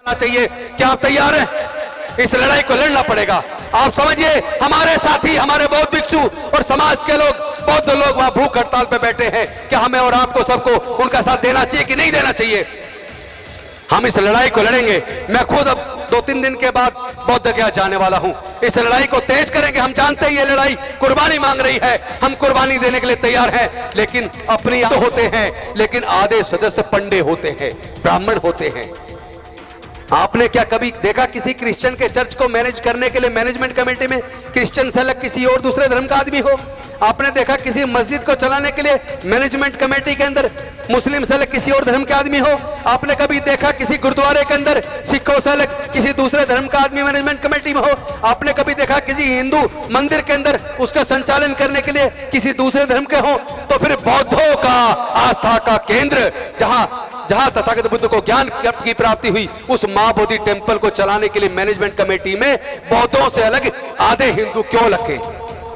चाहिए। क्या आप तैयार हैं? इस लड़ाई को लड़ना पड़ेगा। आप समझिए, हमारे साथी, हमारे बौद्ध भिक्षु और समाज के लोग, बौद्ध लोग वहां भूख हड़ताल पे बैठे हैं। क्या हमें और आपको सबको उनका साथ देना चाहिए कि नहीं देना चाहिए? हम इस लड़ाई को लड़ेंगे। मैं खुद अब 2-3 दिन के बाद बौद्ध गया जाने वाला हूं। इस लड़ाई को तेज करेंगे। हम जानते हैं ये लड़ाई कुर्बानी मांग रही है, हम कुर्बानी देने के लिए तैयार हैं, लेकिन अपनी होते हैं, लेकिन आधे सदस्य पंडे होते हैं, ब्राह्मण होते हैं। आपने क्या कभी देखा किसी क्रिश्चियन के चर्च को मैनेज करने के लिए मैनेजमेंट कमेटी में क्रिश्चियन से अलग किसी और दूसरे धर्म का आदमी हो? आपने देखा किसी मस्जिद को चलाने के लिए मैनेजमेंट कमेटी के अंदर मुस्लिम से अलग किसी और धर्म के आदमी हो? आपने कभी देखा किसी गुरुद्वारे के अंदर सिखों से अलग किसी दूसरे धर्म का आदमी मैनेजमेंट कमेटी में हो? आपने कभी देखा किसी हिंदू मंदिर के अंदर उसका संचालन करने के लिए किसी दूसरे धर्म के हो? तो फिर बौद्धों का आस्था का केंद्र, जहां तथागत बुद्ध को ज्ञान की प्राप्ति हुई, उस मां बोधि टेम्पल को चलाने के लिए मैनेजमेंट कमेटी में बौद्धों से अलग आधे हिंदू क्यों लगे?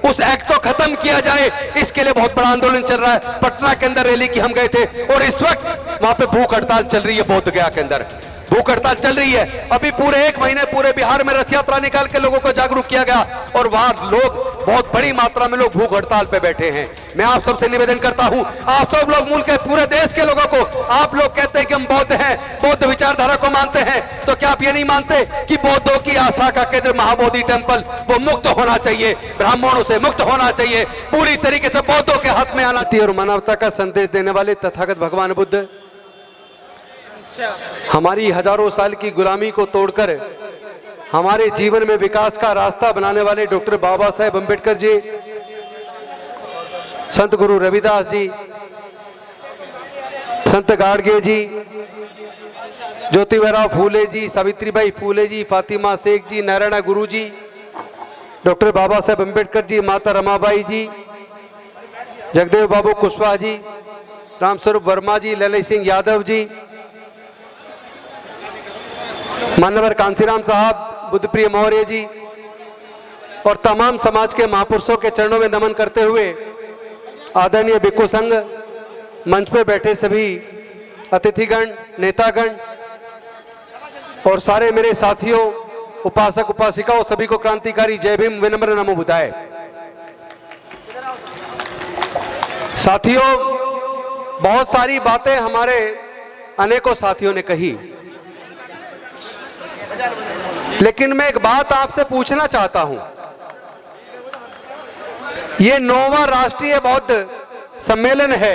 उस एक्ट को खत्म किया जाए, इसके लिए बहुत बड़ा आंदोलन चल रहा है। पटना के अंदर रैली की हम गए थे और इस वक्त वहां पे भूख हड़ताल चल रही है। बोध गया के अंदर भूख हड़ताल चल रही है। अभी पूरे 1 महीने पूरे बिहार में रथ यात्रा निकाल के लोगों को जागरूक किया गया और वहां लोग, बहुत बड़ी मात्रा में लोग भूख हड़ताल पे बैठे हैं। मैं आप सबसे निवेदन करता हूं, आप सब लोग मुल्क के पूरे देश के लोगों को, आप लोग कहते हैं कि हम बौद्ध हैं, बौद्ध विचारधारा को मानते हैं, तो क्या आप ये नहीं मानते कि बौद्धों की आस्था का केंद्र महाबोधि टेम्पल वो मुक्त होना चाहिए, ब्राह्मणों से मुक्त होना चाहिए, पूरी तरीके से बौद्धों के हाथ में आना चाहिए। और मानवता का संदेश देने वाले तथागत भगवान बुद्ध हमारी हजारों साल की गुलामी को तोड़कर हमारे जीवन में विकास का रास्ता बनाने वाले डॉक्टर बाबा साहेब अम्बेडकर जी, संत गुरु रविदास जी, संत गाडगे जी, ज्योतिबा फूले जी, सावित्रीबाई फूले जी, फातिमा शेख जी, नारायण गुरु जी, डॉक्टर बाबा साहेब अम्बेडकर जी, माता रमाबाई जी, जगदेव बाबू कुशवाहा जी, रामस्वरूप वर्मा जी, ललित सिंह यादव जी, मान्यवर कांसीराम साहब, बुद्धप्रिय मौर्य जी और तमाम समाज के महापुरुषों के चरणों में नमन करते हुए आदरणीय भिक्षु संघ, मंच पे बैठे सभी अतिथिगण, नेतागण और सारे मेरे साथियों, उपासक उपासिकाओं, सभी को क्रांतिकारी जय भीम, विनम्र नमो बुद्धाय। साथियों, बहुत सारी बातें हमारे अनेकों साथियों ने कही, लेकिन मैं एक बात आपसे पूछना चाहता हूं। ये 9वां राष्ट्रीय बौद्ध सम्मेलन है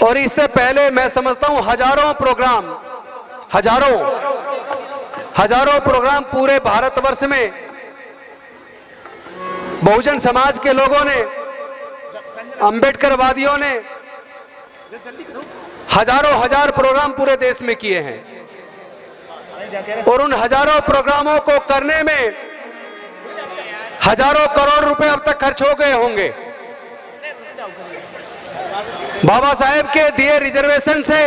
और इससे पहले मैं समझता हूं हजारों प्रोग्राम पूरे भारतवर्ष में बहुजन समाज के लोगों ने, अंबेडकरवादियों ने हजार प्रोग्राम पूरे देश में किए हैं और उन हजारों प्रोग्रामों को करने में हजारों करोड़ रुपए अब तक खर्च हो गए होंगे। बाबा साहेब के दिए रिजर्वेशन से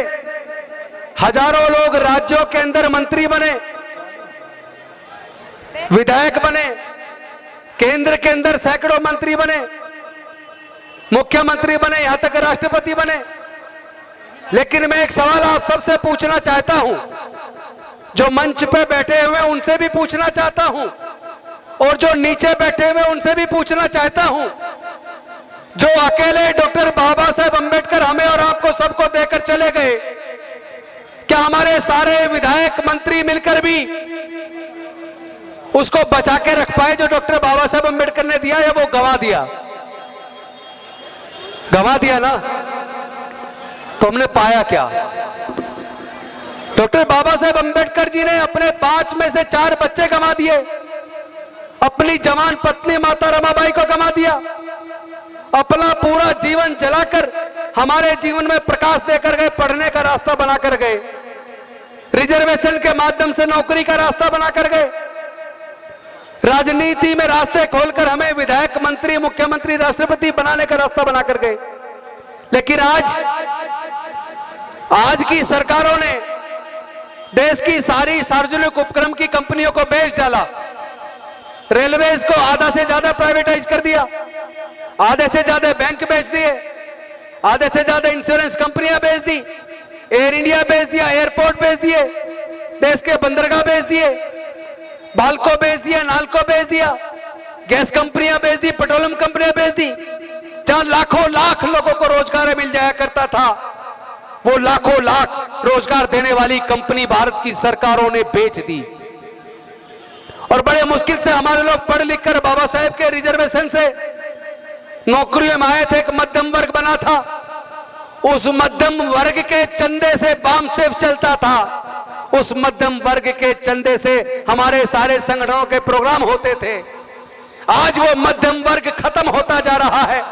हजारों लोग राज्यों के अंदर मंत्री बने, विधायक बने, केंद्र के अंदर सैकड़ों मंत्री बने, मुख्यमंत्री बने, यहां तक राष्ट्रपति बने। लेकिन मैं एक सवाल आप सबसे पूछना चाहता हूं, जो मंच पे बैठे हुए उनसे भी पूछना चाहता हूं और जो नीचे बैठे हुए उनसे भी पूछना चाहता हूं, जो अकेले डॉक्टर बाबा साहेब अम्बेडकर हमें और आपको सबको देकर चले गए, क्या हमारे सारे विधायक मंत्री मिलकर भी उसको बचा के रख पाए जो डॉक्टर बाबा साहेब अम्बेडकर ने दिया, या वो गवा दिया ना? तो हमने पाया क्या? डॉक्टर बाबा साहेब अम्बेडकर जी ने अपने 5 में से 4 बच्चे गंवा दिए, अपनी जवान पत्नी माता रमाबाई को गंवा दिया, अपना पूरा जीवन जलाकर हमारे जीवन में प्रकाश देकर गए, पढ़ने का रास्ता बनाकर गए, रिजर्वेशन के माध्यम से नौकरी का रास्ता बनाकर गए, राजनीति में रास्ते खोलकर हमें विधायक, मंत्री, मुख्यमंत्री, राष्ट्रपति बनाने का रास्ता बनाकर गए। लेकिन आज की सरकारों ने देश की सारी सार्वजनिक उपक्रम की कंपनियों को बेच डाला, रेलवेज को आधा से ज्यादा प्राइवेटाइज कर दिया, आधे से ज्यादा बैंक बेच दिए, आधे से ज्यादा इंश्योरेंस कंपनियां बेच दी, एयर इंडिया बेच दिया, एयरपोर्ट बेच दिए, देश के बंदरगाह बेच दिए, बाल्को बेच दिया, नाल्को बेच दिया, गैस कंपनियां बेच दी, पेट्रोलियम कंपनियां बेच दी। जहां लाखों लाख लोगों को रोजगार मिल जाया करता था, वो लाखों लाख रोजगार देने वाली कंपनी भारत की सरकारों ने बेच दी। और बड़े मुश्किल से हमारे लोग पढ़ लिख कर बाबा साहेब के रिजर्वेशन से नौकरियों में आए थे, एक मध्यम वर्ग बना था। उस मध्यम वर्ग के चंदे से बाम सेफ चलता था, उस मध्यम वर्ग के चंदे से हमारे सारे संगठनों के प्रोग्राम होते थे। आज वो मध्यम वर्ग खत्म होता जा रहा है।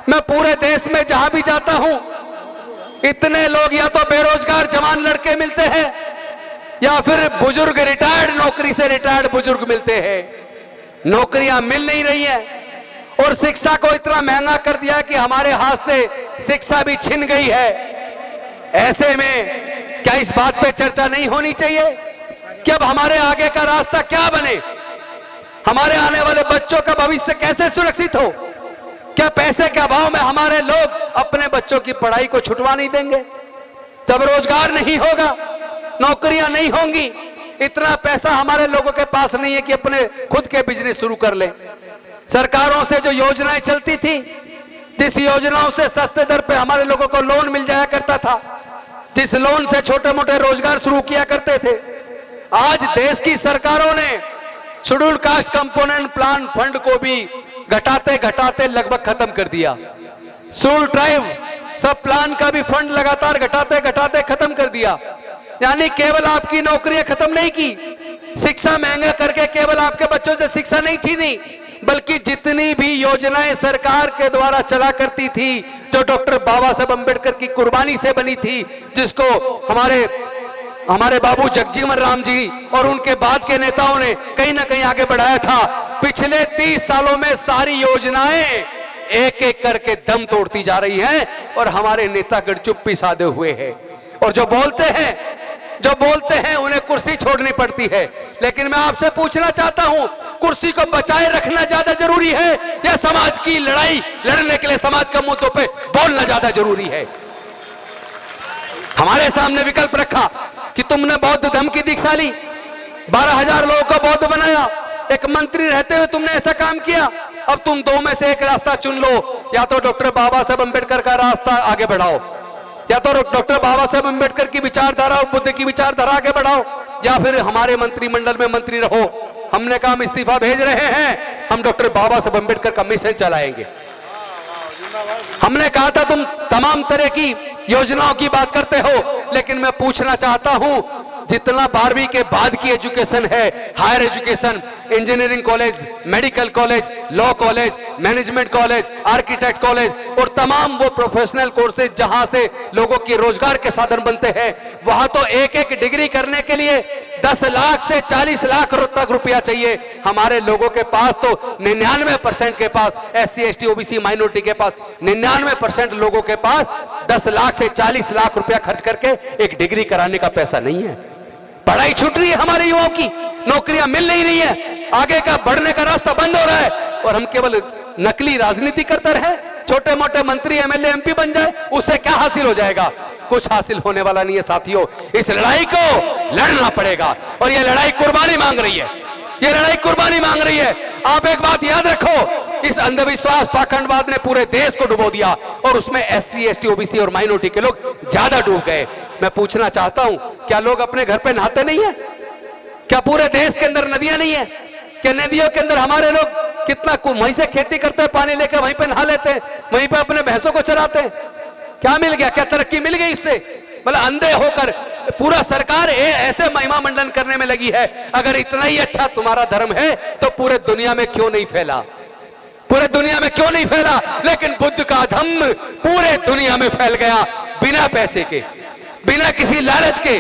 मैं पूरे देश में जहां भी जाता हूं, इतने लोग या तो बेरोजगार जवान लड़के मिलते हैं या फिर बुजुर्ग रिटायर्ड नौकरी से रिटायर्ड बुजुर्ग मिलते हैं। नौकरियां मिल नहीं रही है और शिक्षा को इतना महंगा कर दिया कि हमारे हाथ से शिक्षा भी छिन गई है। ऐसे में क्या इस बात पे चर्चा नहीं होनी चाहिए कि अब हमारे आगे का रास्ता क्या बने, हमारे आने वाले बच्चों का भविष्य कैसे सुरक्षित हो? क्या पैसे के अभाव में हमारे लोग अपने बच्चों की पढ़ाई को छुटवा नहीं देंगे? जब रोजगार नहीं होगा, नौकरियां नहीं होंगी, इतना पैसा हमारे लोगों के पास नहीं है कि अपने खुद के बिजनेस शुरू कर ले। सरकारों से जो योजनाएं चलती थी, जिस योजनाओं से सस्ते दर पे हमारे लोगों को लोन मिल जाया करता था, जिस लोन से छोटे मोटे रोजगार शुरू किया करते थे, आज देश की सरकारों ने scheduled caste component plan fund को भी घटाते घटाते लगभग खत्म कर दिया। शेड्यूल्ड ट्राइब सब प्लान का भी फंड लगातार घटाते घटाते खत्म कर दिया। यानी केवल आपकी नौकरियां खत्म नहीं की, शिक्षा महंगा करके केवल आपके बच्चों से शिक्षा नहीं छीनी, बल्कि जितनी भी योजनाएं सरकार के द्वारा चला करती थी, जो डॉक्टर बाबा साहब अम्बेडकर की कुर्बानी से बनी थी, जिसको हमारे बाबू जगजीवन राम जी और उनके बाद के नेताओं ने कहीं ना कहीं आगे बढ़ाया था, पिछले 30 सालों में सारी योजनाएं एक एक करके दम तोड़ती जा रही हैं और हमारे नेतागण चुप्पी साधे हुए हैं। और जो बोलते हैं उन्हें कुर्सी छोड़नी पड़ती है। लेकिन मैं आपसे पूछना चाहता हूं, कुर्सी को बचाए रखना ज्यादा जरूरी है या समाज की लड़ाई लड़ने के लिए समाज के मुद्दों पे बोलना ज्यादा जरूरी है? हमारे सामने विकल्प रखा कि तुमने बौद्ध धर्म की दीक्षा ली, 12,000 लोगों को बौद्ध बनाया, एक मंत्री रहते हुए तुमने ऐसा काम किया, अब तुम दो में से एक रास्ता चुन लो, या तो डॉक्टर बाबा साहब अम्बेडकर का रास्ता आगे बढ़ाओ, या तो डॉक्टर बाबा साहब अम्बेडकर की विचारधारा और बुद्ध की विचारधारा आगे बढ़ाओ, या फिर हमारे मंत्रिमंडल में मंत्री रहो। हमने कहा हम इस्तीफा भेज रहे हैं, हम डॉक्टर बाबा साहब अम्बेडकर का मिशन चलाएंगे। हमने कहा था तुम तमाम तरह की योजनाओं की बात करते हो, लेकिन मैं पूछना चाहता हूं, जितना 12वीं के बाद की एजुकेशन है, higher education, engineering college, medical college, law college, management college, architect college और तमाम वो प्रोफेशनल कोर्सेज जहां से लोगों की रोजगार के साधन बनते हैं, वहां तो एक एक डिग्री करने के लिए 10 लाख से 40 लाख तक रुपया चाहिए। हमारे लोगों के पास तो 99% के पास, SC ST OBC माइनॉरिटी के पास 99% लोगों के पास 10 लाख से 40 लाख रुपया खर्च करके एक डिग्री कराने का पैसा नहीं है। पढ़ाई छूट रही है हमारे युवाओं की, नौकरियां मिल नहीं रही है, आगे का बढ़ने का रास्ता बंद हो रहा है और हम केवल नकली राजनीति करते रहे, छोटे मोटे मंत्री MLA MP बन जाए, उससे क्या हासिल हो जाएगा? कुछ हासिल होने वाला नहीं है साथियों। इस लड़ाई को लड़ना पड़ेगा और यह लड़ाई कुर्बानी मांग रही है, ये लड़ाई कुर्बानी मांग रही है। आप एक बात याद रखो, इस अंधविश्वास पाखंडवाद ने पूरे देश को डुबो दिया और उसमें SC ST OBC और माइनॉरिटी के लोग ज्यादा डूब गए। मैं पूछना चाहता हूं, क्या लोग अपने घर पे नहाते नहीं है? क्या पूरे देश के अंदर नदियां नहीं है? क्या नदियों के अंदर हमारे लोग कितना वहीं से खेती करते हैं, पानी लेकर वहीं पे नहा लेते हैं, वहीं पे अपने भैंसों को चराते हैं? क्या मिल गया? क्या तरक्की मिल गई इससे? मतलब अंधे होकर पूरा सरकार ऐसे महिमा मंडन करने में लगी है। अगर इतना ही अच्छा तुम्हारा धर्म है तो पूरे दुनिया में क्यों नहीं फैला? पूरे दुनिया में क्यों नहीं फैला? लेकिन बुद्ध का धम्म पूरे दुनिया में फैल गया, बिना पैसे के, बिना किसी लालच के।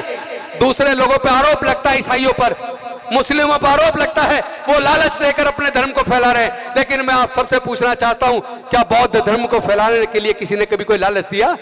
दूसरे लोगों पर आरोप लगता है, ईसाइयों पर, मुस्लिमों पर आरोप लगता है, वो लालच देकर अपने धर्म को फैला रहे। लेकिन मैं आप सबसे पूछना चाहता हूं, क्या बौद्ध धर्म को फैलाने के लिए किसी ने कभी कोई लालच दिया?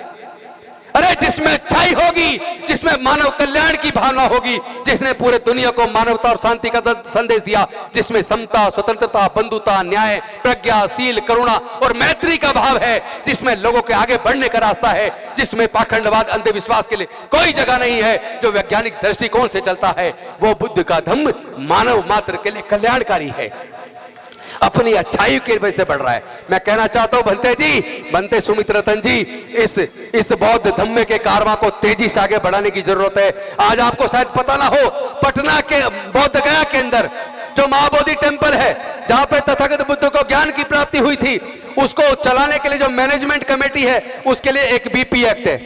अरे जिसमें अच्छाई होगी, जिसमें मानव कल्याण की भावना होगी, जिसने पूरे दुनिया को मानवता और शांति का संदेश दिया, जिसमें समता, स्वतंत्रता, बंधुता, न्याय, प्रज्ञा, शील, करुणा और मैत्री का भाव है, जिसमें लोगों के आगे बढ़ने का रास्ता है, जिसमें पाखंडवाद, अंधविश्वास के लिए कोई जगह नहीं है, जो वैज्ञानिक दृष्टिकोण से चलता है, वो बुद्ध का धम्म मानव मात्र के लिए कल्याणकारी है, अपनी अच्छाई की वजह से बढ़ रहा है। मैं कहना चाहता हूं बनते जी, बनते सुमित रतन जी, इस बौद्ध धम्म के कारवां को तेजी से आगे बढ़ाने की जरूरत है। आज आपको शायद पता ना हो, पटना के बौद्ध गया के अंदर जो महाबोधि टेम्पल है, जहां पे तथागत बुद्ध को ज्ञान की प्राप्ति हुई थी, उसको चलाने के लिए जो मैनेजमेंट कमेटी है, उसके लिए एक बीपी एक्ट है,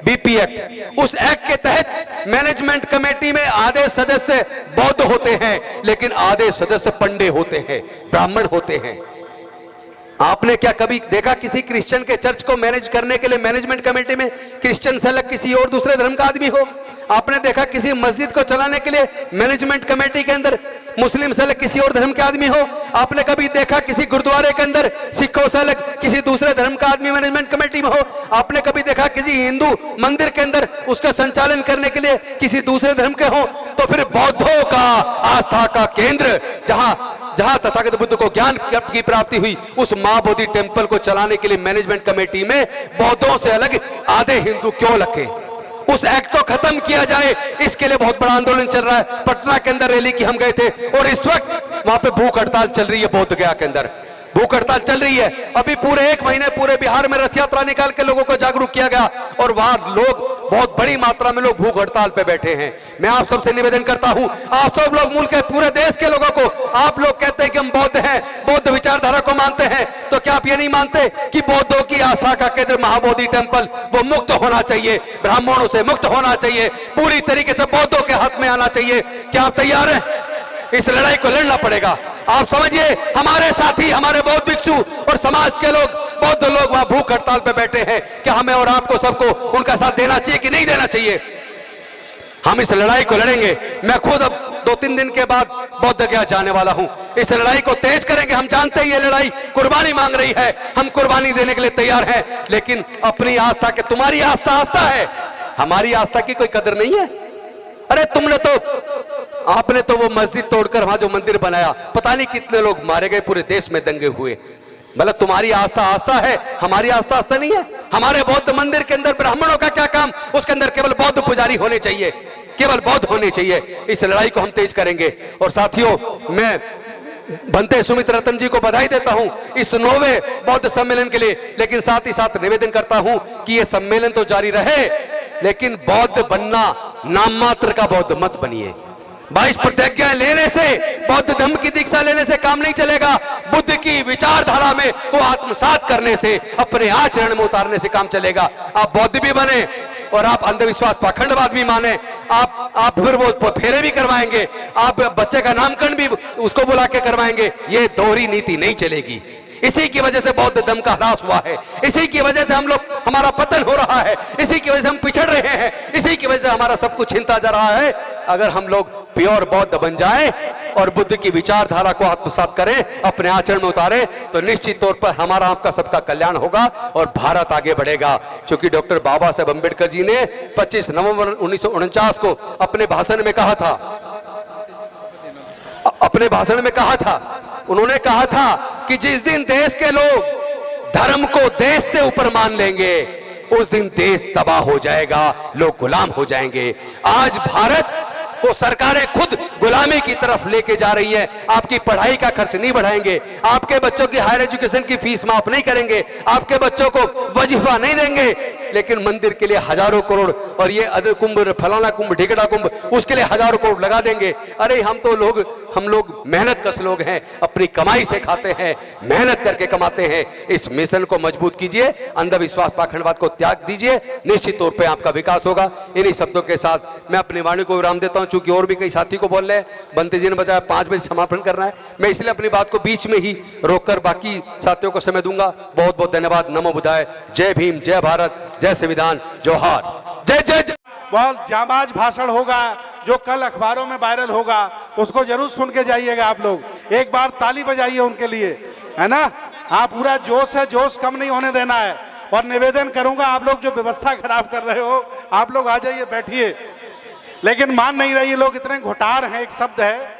बीपी एक्ट। उस एक्ट के तहत मैनेजमेंट कमेटी में आधे सदस्य बौद्ध होते हैं, लेकिन आधे सदस्य पंडे होते हैं, ब्राह्मण होते हैं। आपने क्या कभी देखा किसी क्रिश्चियन के चर्च को मैनेज करने के लिए मैनेजमेंट कमेटी में क्रिश्चियन से अलग किसी और दूसरे धर्म का आदमी हो? आपने देखा किसी मस्जिद को चलाने के लिए मैनेजमेंट कमेटी के अंदर मुस्लिम से अलग किसी और धर्म के आदमी हो? आपने कभी देखा किसी गुरुद्वारे के अंदर सिखों से अलग किसी दूसरे धर्म का आदमी मैनेजमेंट कमेटी में हो? आपने कभी देखा किसी हिंदू मंदिर के अंदर उसका संचालन करने के लिए किसी दूसरे धर्म के हो? तो फिर बौद्धों का आस्था का केंद्र, जहां तथागत बुद्ध को ज्ञान की प्राप्ति हुई, उस महाबोधि टेम्पल को चलाने के लिए मैनेजमेंट कमेटी में बौद्धों से अलग आधे हिंदू क्यों रखे? उस एक्ट को खत्म किया जाए, इसके लिए बहुत बड़ा आंदोलन चल रहा है। पटना के अंदर रैली की हम गए थे और इस वक्त वहां पे भूख हड़ताल चल रही है, बोध गया के अंदर भूख हड़ताल चल रही है। अभी पूरे 1 महीने पूरे बिहार में रथ यात्रा निकाल के लोगों को जागरूक किया गया और वहां लोग बहुत बड़ी मात्रा में लोग भूख हड़ताल पे बैठे हैं। मैं आप सबसे निवेदन करता हूं, आप सब लोग मुल्क के पूरे देश के लोगों को, आप लोग कहते हैं कि हम बौद्ध हैं, बौद्ध विचारधारा को मानते हैं, तो क्या आप ये नहीं मानते कि बौद्धों की आस्था का केंद्र महाबोधि टेम्पल वो मुक्त होना चाहिए, ब्राह्मणों से मुक्त होना चाहिए, पूरी तरीके से बौद्धों के हाथ में आना चाहिए? क्या आप तैयार हैं? इस लड़ाई को लड़ना पड़ेगा। आप समझिए, हमारे साथी, हमारे बौद्ध भिक्षु और समाज के लोग, बौद्ध लोग वहां भूख हड़ताल पे बैठे हैं। क्या हमें और आपको सबको उनका साथ देना चाहिए कि नहीं देना चाहिए? हम इस लड़ाई को लड़ेंगे। मैं खुद अब 2-3 दिन के बाद बौद्ध गया जाने वाला हूं। इस लड़ाई को तेज करेंगे। हम जानते हैं ये लड़ाई कुर्बानी मांग रही है, हम कुर्बानी देने के लिए तैयार हैं, लेकिन अपनी आस्था के, तुम्हारी आस्था आस्था है, हमारी आस्था की कोई कदर नहीं है। अरे आपने तो वो मस्जिद तोड़कर वहां जो मंदिर बनाया, पता नहीं कितने लोग मारे गए, पूरे देश में दंगे हुए। मतलब तुम्हारी आस्था आस्था है, हमारी आस्था आस्था नहीं है। हमारे बौद्ध मंदिर के अंदर ब्राह्मणों का क्या काम? उसके अंदर केवल बौद्ध पुजारी होने चाहिए, केवल बौद्ध होने चाहिए। इस लड़ाई को हम तेज करेंगे। और साथियों, मैं बनते सुमित रतन जी को बधाई देता हूं इस 9वें बौद्ध सम्मेलन के लिए, लेकिन साथ ही साथ निवेदन करता हूं कि यह सम्मेलन तो जारी रहे, लेकिन बौद्ध बनना नाम मात्र का बौद्ध मत बनिए। 22 प्रतिज्ञा लेने से, बौद्ध धर्म की दीक्षा लेने से काम नहीं चलेगा। बुद्ध की विचारधारा में को आत्मसात करने से, अपने आचरण में उतारने से काम चलेगा। आप बौद्ध भी बने और आप अंधविश्वास पाखंडवाद भी माने, आप फिर वो फेरे भी करवाएंगे, आप बच्चे का नामकरण भी उसको बुला के करवाएंगे। ये दोहरी नीति नहीं चलेगी। इसी की वजह से बौद्ध धर्म का ह्रास हुआ है, इसी की वजह से हमारा पतन हो रहा है, इसी की वजह से हम पिछड़ रहे हैं, इसी की वजह से हमारा सब कुछ छिनता जा रहा है। अगर हम लोग प्योर बौद्ध बन जाएं और बुद्ध की विचारधारा को आत्मसात करें, अपने आचरण में उतारें, तो निश्चित तौर पर हमारा आपका सबका कल्याण होगा और भारत आगे बढ़ेगा। क्योंकि डॉक्टर बाबा साहेब अम्बेडकर जी ने 25 नवंबर 1949 को अपने भाषण में कहा था, उन्होंने कहा था कि जिस दिन देश के लोग धर्म को देश से ऊपर मान लेंगे, उस दिन देश तबाह हो जाएगा, लोग गुलाम हो जाएंगे। आज भारत को सरकारें खुद गुलामी की तरफ लेके जा रही है। आपकी पढ़ाई का खर्च नहीं बढ़ाएंगे, आपके बच्चों की हायर एजुकेशन की फीस माफ नहीं करेंगे, आपके बच्चों को वजीफा नहीं देंगे, लेकिन मंदिर के लिए हजारों करोड़, और ये अदर कुंभ, फलाना कुंभ, ढिगड़ा कुंभ, उसके लिए हजारों करोड़ लगा देंगे। अरे हम लोग मेहनत कश लोग हैं, अपनी कमाई से खाते हैं, मेहनत करके कमाते हैं। इस मिशन को मजबूत कीजिए, अंधविश्वास पाखंडवाद को त्याग दीजिए, निश्चित तौर पे आपका विकास होगा। इन्हीं शब्दों के साथ मैं अपनी वाणी को विराम देता हूं, चूंकि और भी कई साथी को बोल रहे हैं। बंते जी ने बताया 5 बजे समापन करना है, मैं इसलिए अपनी बात को बीच में ही रोककर बाकी साथियों को समय दूंगा। बहुत बहुत धन्यवाद। नमो बुद्धाय। जय भीम, जय भारत, जय संविधान, जोहार। जय जय जय। बहुत जाबाज भाषण होगा जो कल अखबारों में वायरल होगा, उसको जरूर सुन के जाइएगा। आप लोग एक बार ताली बजाइए उनके लिए, है ना। हाँ, पूरा जोश है, जोश कम नहीं होने देना है। और निवेदन करूंगा, आप लोग जो व्यवस्था खराब कर रहे हो, आप लोग आ जाइए, बैठिए। लेकिन मान नहीं रही लोग, इतने घोटार हैं, एक शब्द है